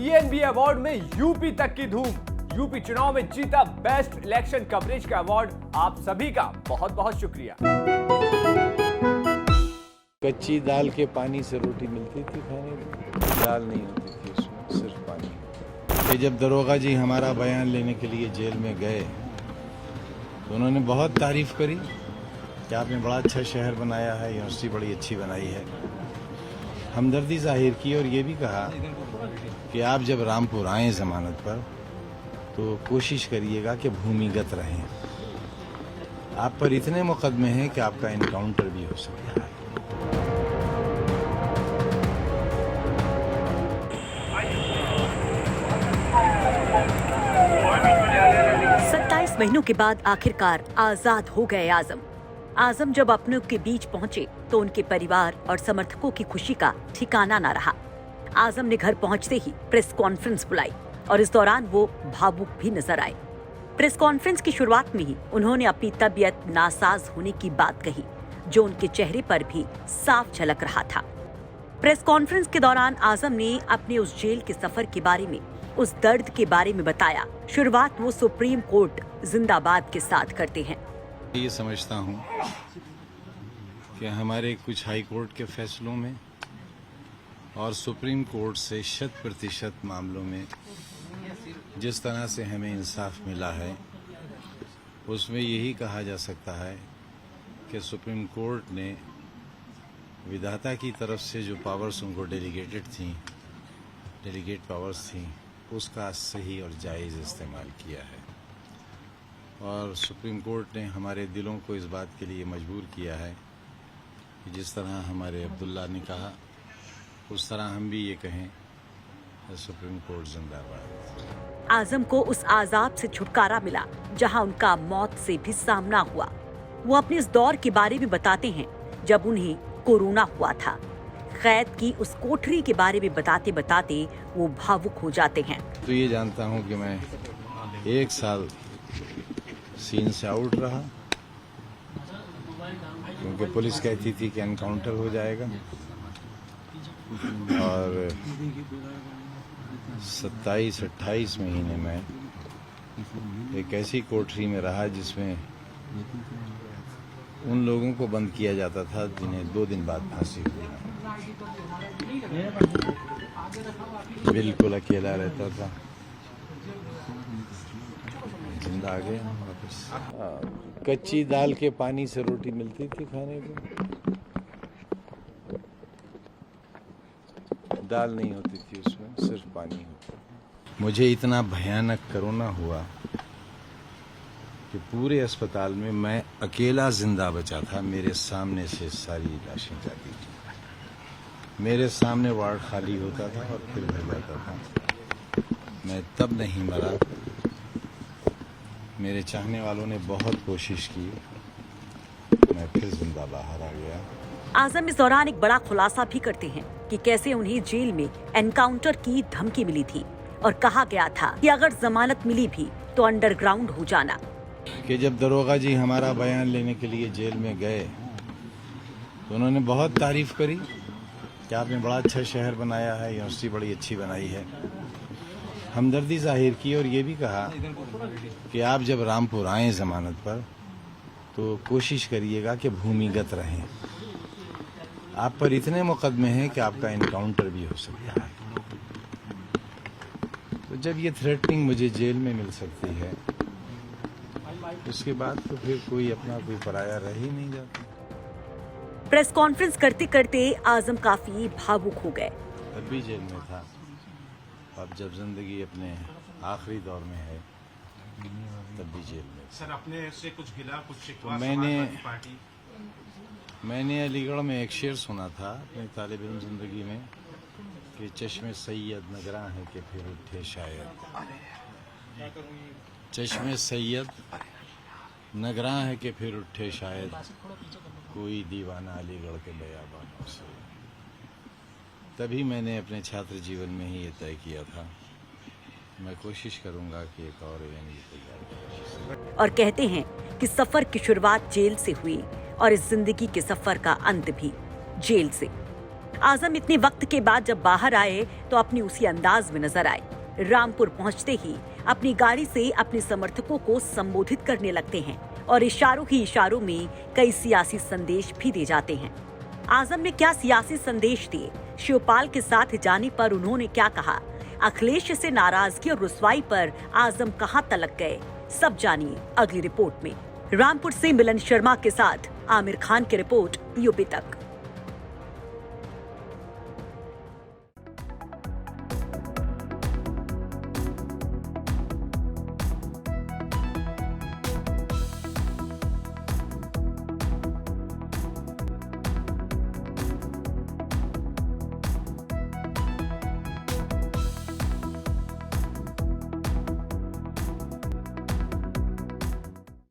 ENB award में UP तक की धूम। यूपी चुनाव में जीता बेस्ट इलेक्शन कवरेज का अवार्ड। आप सभी का बहुत बहुत शुक्रिया। कच्ची दाल के पानी से रोटी मिलती थी खाने को, दाल नहीं होती थी उसमें, सिर्फ पानी। कि जब दरोगा जी हमारा बयान लेने के लिए जेल में गए तो उन्होंने बहुत तारीफ करी कि आपने बड़ा अच्छा शहर बनाया है, यूनिवर्सिटी बड़ी अच्छी बनाई है। हमदर्दी जाहिर की और ये भी कहा कि आप जब रामपुर आए जमानत पर तो कोशिश करिएगा कि भूमिगत रहें। आप पर इतने मुकदमे हैं कि आपका इनकाउंटर भी हो सकता है। 27 महीनों के बाद आखिरकार आजाद हो गए आजम। आजम जब अपनों के बीच पहुंचे तो उनके परिवार और समर्थकों की खुशी का ठिकाना न रहा। आजम ने घर पहुंचते ही प्रेस कॉन्फ्रेंस बुलाई और इस दौरान वो भावुक भी नजर आए। प्रेस कॉन्फ्रेंस की शुरुआत में ही उन्होंने अपनी तबीयत नासाज होने की बात कही, जो उनके चेहरे पर भी साफ झलक रहा था। प्रेस कॉन्फ्रेंस के दौरान आजम ने अपने उस जेल के सफर के बारे में, उस दर्द के बारे में बताया। शुरुआत वो सुप्रीम कोर्ट जिंदाबाद के साथ करते हैं। ये समझता हूँ कि हमारे कुछ हाई कोर्ट के फैसलों में और सुप्रीम कोर्ट से 100% मामलों में जिस तरह से हमें इंसाफ मिला है, उसमें यही कहा जा सकता है कि सुप्रीम कोर्ट ने विधाता की तरफ से जो पावर्स उनको डेलीगेट पावर्स थी, उसका सही और जायज़ इस्तेमाल किया है। और सुप्रीम कोर्ट ने हमारे दिलों को इस बात के लिए मजबूर किया है कि जिस तरह हमारे अब्दुल्ला ने कहा, उस तरह हम भी ये कहें, सुप्रीम कोर्ट जिंदाबाद। आजम को उस आजाब से छुटकारा मिला जहां उनका मौत से भी सामना हुआ। वो अपने इस दौर के बारे में बताते हैं जब उन्हें कोरोना हुआ था। कैद की उस कोठरी के बारे में बताते बताते वो भावुक हो जाते हैं। तो ये जानता हूँ कि मैं 1 साल सीन से आउट रहा, क्योंकि पुलिस कहती थी कि एनकाउंटर हो जाएगा। और 27-28 महीने में एक ऐसी कोठरी में रहा जिसमें उन लोगों को बंद किया जाता था जिन्हें 2 दिन बाद फांसी हुई। बिल्कुल अकेला रहता था, जिंदा आ गया वापस। कच्ची दाल के पानी से रोटी मिलती थी खाने को, दाल नहीं होती थी उसमें, सिर्फ पानी होता। मुझे इतना भयानक कोरोना हुआ कि पूरे अस्पताल में मैं अकेला जिंदा बचा था। मेरे सामने से सारी लाशें जाती थी, मेरे सामने वार्ड खाली होता था और फिर भर जाता था। मैं तब नहीं मरा। मेरे चाहने वालों ने बहुत कोशिश की, मैं फिर जिंदा बाहर आ गया। आजम इस दौरान एक बड़ा खुलासा भी करते हैं कि कैसे उन्हें जेल में एनकाउंटर की धमकी मिली थी और कहा गया था कि अगर जमानत मिली भी तो अंडरग्राउंड हो जाना। कि जब दरोगा जी हमारा बयान लेने के लिए जेल में गए तो उन्होंने बहुत तारीफ करी कि आपने बड़ा अच्छा शहर बनाया है, यूनिवर्सिटी बड़ी अच्छी बनाई है। हमदर्दी जाहिर की और ये भी कहा कि आप जब रामपुर आए जमानत पर तो कोशिश करिएगा कि भूमिगत रहें। आप पर इतने मुकदमे हैं कि आपका इनकाउंटर भी हो सकता है। तो जब ये थ्रेटनिंग मुझे जेल में मिल सकती है, उसके बाद तो फिर कोई अपना कोई पराया रह ही नहीं जाता। प्रेस कॉन्फ्रेंस करते करते आजम काफी भावुक हो गए। तब भी जेल में था, अब जब जिंदगी अपने आखिरी दौर में है तब भी जेल में। सर, अपने से कुछ गिला, कुछ शिकवा? मैंने अलीगढ़ में एक शेर सुना था अपने तालिब इल्म जिंदगी में कि चश्मे सैयद नगरा है कि फिर उठे शायद। चश्मे सैयद नगरा है कि फिर उठे शायद, कोई दीवाना अलीगढ़ के बयाबानों से। तभी मैंने अपने छात्र जीवन में ही ये तय किया था, मैं कोशिश करूंगा कि एक और तैयार। और कहते हैं कि सफर की शुरुआत जेल से हुई और इस जिंदगी के सफर का अंत भी जेल से। आजम इतने वक्त के बाद जब बाहर आए तो अपनी उसी अंदाज में नजर आए। रामपुर पहुंचते ही अपनी गाड़ी से अपने समर्थकों को संबोधित करने लगते हैं और इशारों ही इशारों में कई सियासी संदेश भी दे जाते हैं। आजम ने क्या सियासी संदेश दिए, शिवपाल के साथ जाने पर उन्होंने क्या कहा, अखिलेश से नाराजगी और रुसवाई पर आजम कहां तलक गए, सब जानिए अगली रिपोर्ट में। रामपुर से मिलन शर्मा के साथ आमिर खान की रिपोर्ट, यूपी तक।